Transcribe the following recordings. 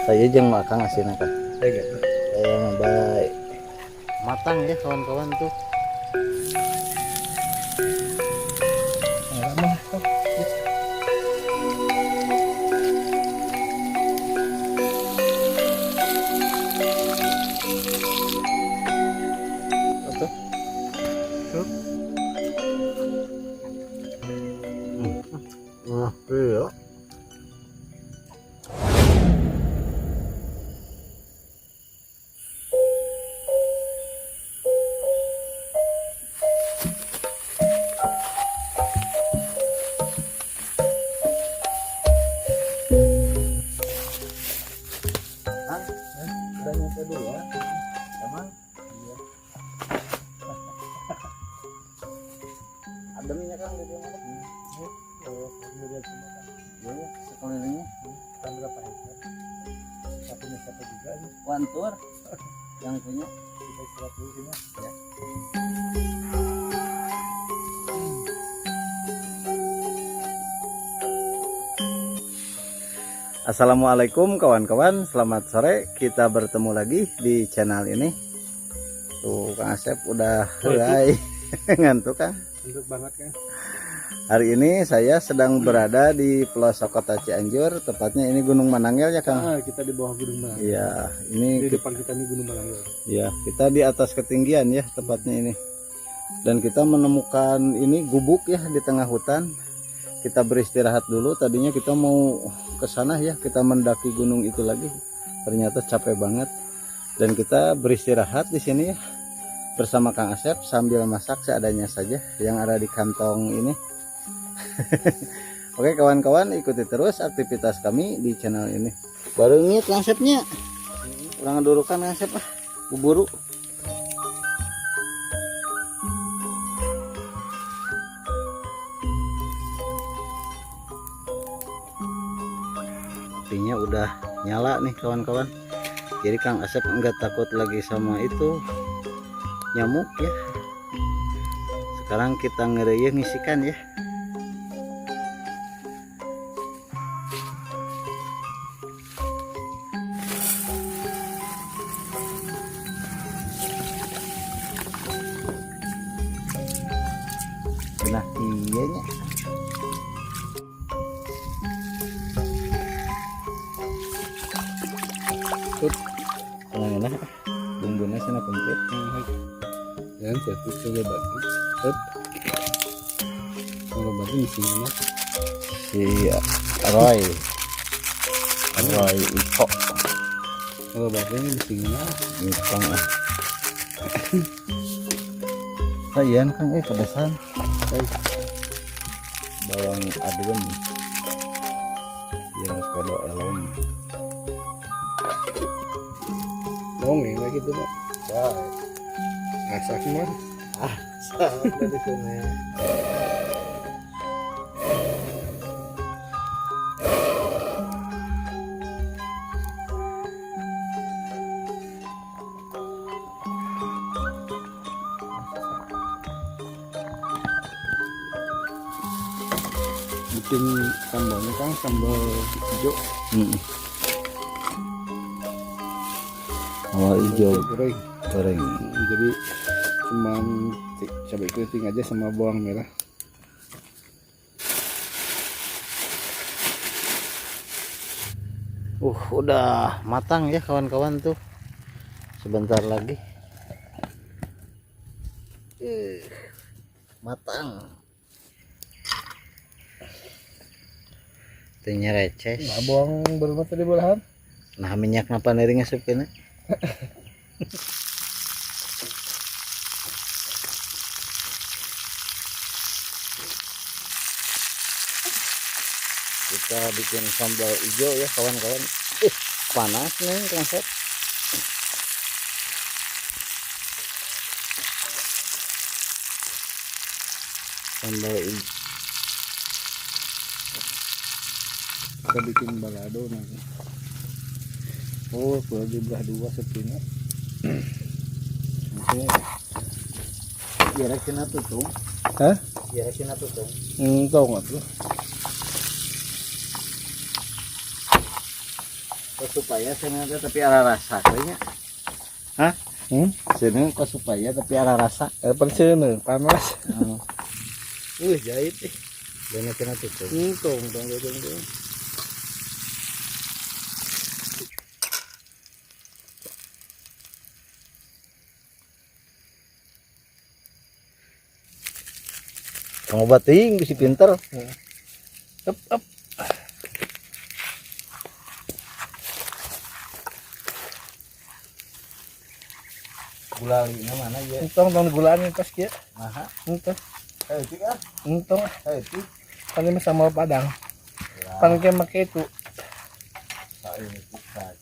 Saya jeung makan asin kan. Kayak gitu. Saya mah baik. Matang ya kawan-kawan tuh. Tuh. Tuh. Nah, iya. Udah nyampe dulu ya. Emang? Iya. Ademnya kan di mana? Oh, kemudian semua kan. Iya, sekelilingnya. Kan berapa hektar? Satunya siapa juga nih? Wantur yang punya. Kita istirahat dulu sini ya. Assalamualaikum kawan-kawan, selamat sore. Kita bertemu lagi di channel ini. Tuh Kang Asep udah mulai ngantuk kan? Ngantuk banget kan? Hari ini saya sedang berada di pelosok kota Cianjur, tepatnya ini Gunung Mananggel ya Kang? Kita di bawah Gunung Mananggel. Iya, ini di depan kita ini Gunung Mananggel. Iya, kita di atas ketinggian ya tepatnya ini. Dan kita menemukan ini gubuk ya di tengah hutan. Kita beristirahat dulu. Tadinya kita mau ke sana ya, kita mendaki gunung itu lagi. Ternyata capek banget. Dan kita beristirahat di sini ya bersama Kang Asep sambil masak seadanya saja yang ada di kantong ini. Oke kawan-kawan, ikuti terus aktivitas kami di channel ini. Baru ngit Kang Asepnya. Kurang durukan Kang Asep buburu. Apinya udah nyala nih kawan-kawan. Jadi Kang Asep enggak takut lagi sama itu nyamuk ya. Sekarang kita ngereyeh ngisikan ya. Nah iya nya. Enak bumbunya sana komplit. Dan satu coba batu. Coba batu isinya. Si Roy Iko. Coba batu ini isinya. Kang Sayan Kang pedasan. Bawang adem. Yang kalau elom. Dongeng kayak gitu Pak. Baik. Masak mah. Salah dari sini. Bikin sambalnya kan sambal hijau. Sambal hijau goreng. Jadi cuman cabai keriting aja sama bawang merah. Udah matang ya kawan-kawan tuh. Sebentar lagi. Matang. Tehnya reces. Nah, bawang berapa tadi bolahan? Nah minyak napa nering asup kena. Kita bikin sambal hijau ya kawan-kawan. Panas nih konsep. Sambal hijau. Kita bikin balado nanti. Oh, lagi belah dua sepinya. Kira kena tutung. Hah? Kira kena tutung. Tahu nggak tuh? supaya sengaja tapi ada rasa kayaknya. Hah? Seneng kok supaya tapi ada rasa. Persen panas. Jahit banyak kena tutup. Tong. Ngobatin bisa pinter. Up. Gulalinya mana ya? Tong gulanya pas ya. Nah, Entong. itu ah. Entong. Itu. Paling sama padang. Paling kayak make itu. Ini kita.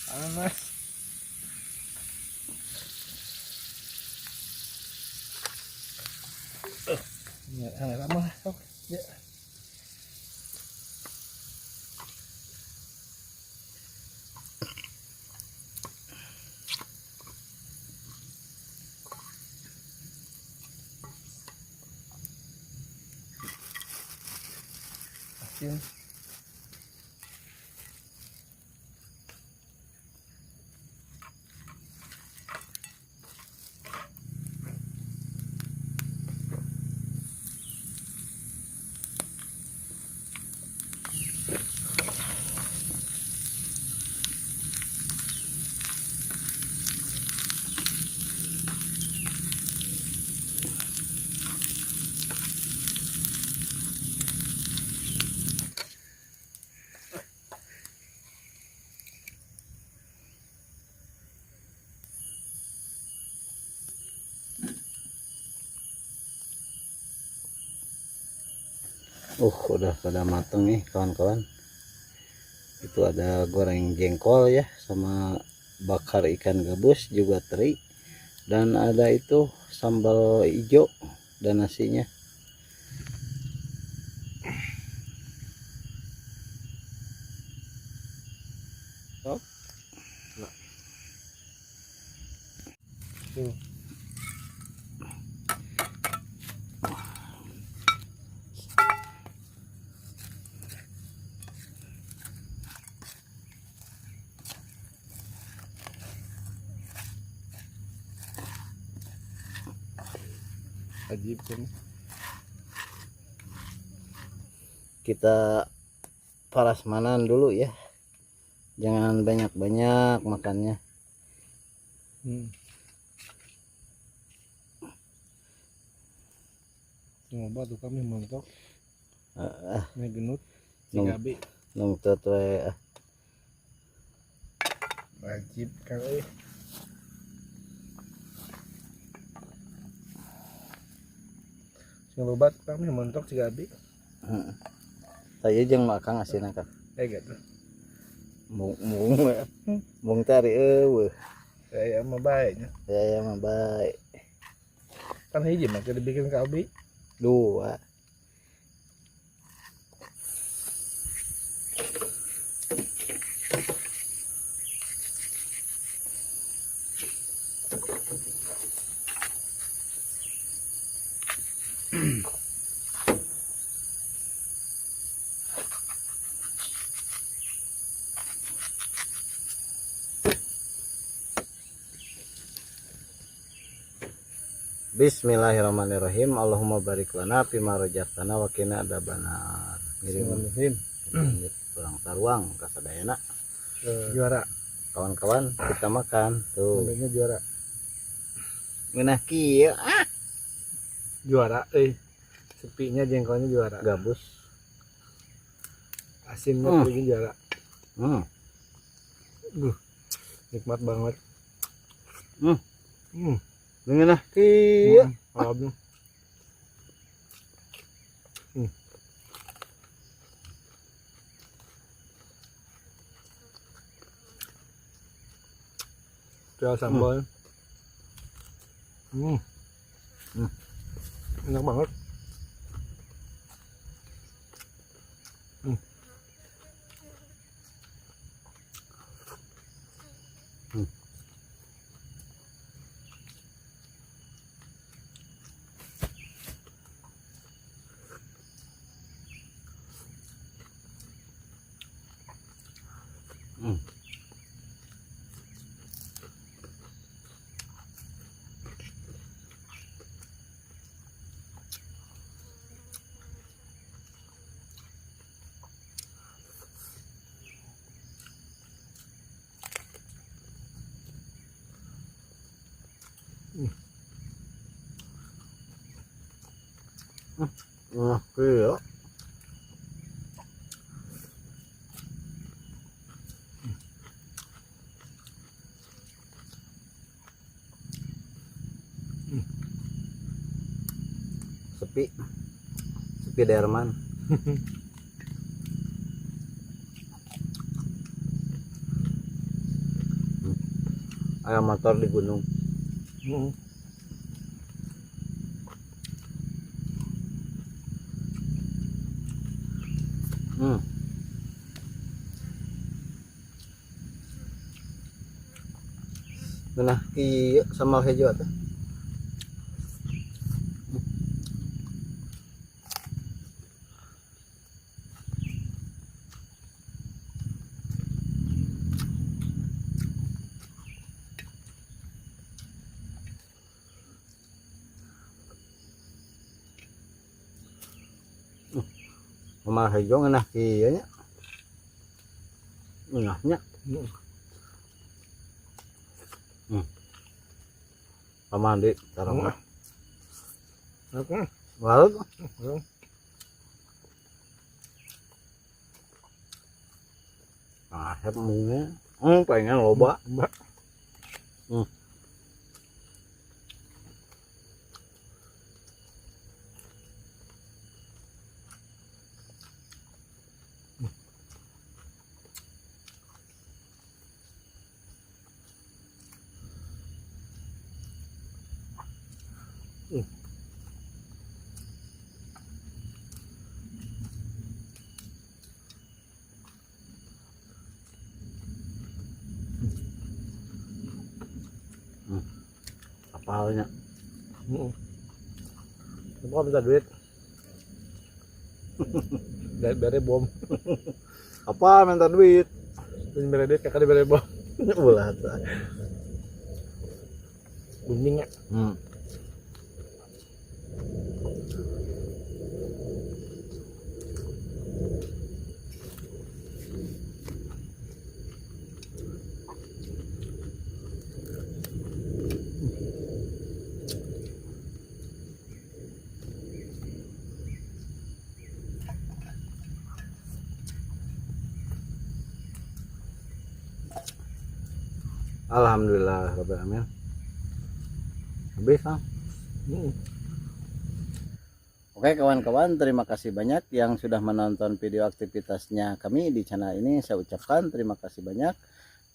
Panas. Ya, lama. Ya. Asin. Udah pada mateng nih kawan-kawan. Itu ada goreng jengkol ya, sama bakar ikan gabus juga teri, dan ada itu sambal hijau dan nasinya. Tuh. Ajib kan. Kita prasmanan dulu ya, jangan banyak-banyak makannya. Ngoba tuh kami mentok. Ini genut. Nung- Gabi. Nung we Wajib kan euy. Sing lobat kami mentok si Gabi. saya jeung makan asin kan. Gitu. Mung tari eueuh. Saya mah baiknya. Saya mah baik. Kan hiji mah dibikin ka Abi. 2. Bismillahirrahmanirrahim. Allahumma barik lana fima razaqtana wa qina adzabannar. Bismillahirrahmanirrahim. Kurang taruang kasadayana. Juara. Kawan-kawan, kita makan. Tuh. Sebenarnya juara. Ngeunah kieu Juara sepinya jengkolnya juara. gabus. Asinnya lagi juara. Nikmat banget. Ngeunah kieu. Aduh. Jual sambal. Enak banget. Iya. Sepi Derman. Ayam motor di gunung. Nah, ki sama hijau tuh. Sama hijau enak kieu nya. Enaknya. Pamandi sareng. Oke. Walut. Ah, mungnya. Pengen loba. Apalnya. Coba minta duit. Dari bom. Apa minta duit? Beri duit kakak diberi bom. Ulah. Booming ya. Alhamdulillah rabbil alamin. Habis ah. Oke kawan-kawan, terima kasih banyak yang sudah menonton video aktivitasnya kami di channel ini. Saya ucapkan terima kasih banyak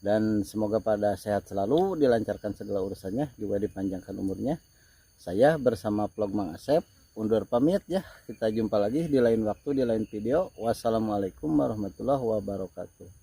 dan semoga pada sehat selalu, dilancarkan segala urusannya, juga dipanjangkan umurnya. Saya bersama vlog Mang Asep undur pamit ya. Kita jumpa lagi di lain waktu, di lain video. Wassalamualaikum warahmatullahi wabarakatuh.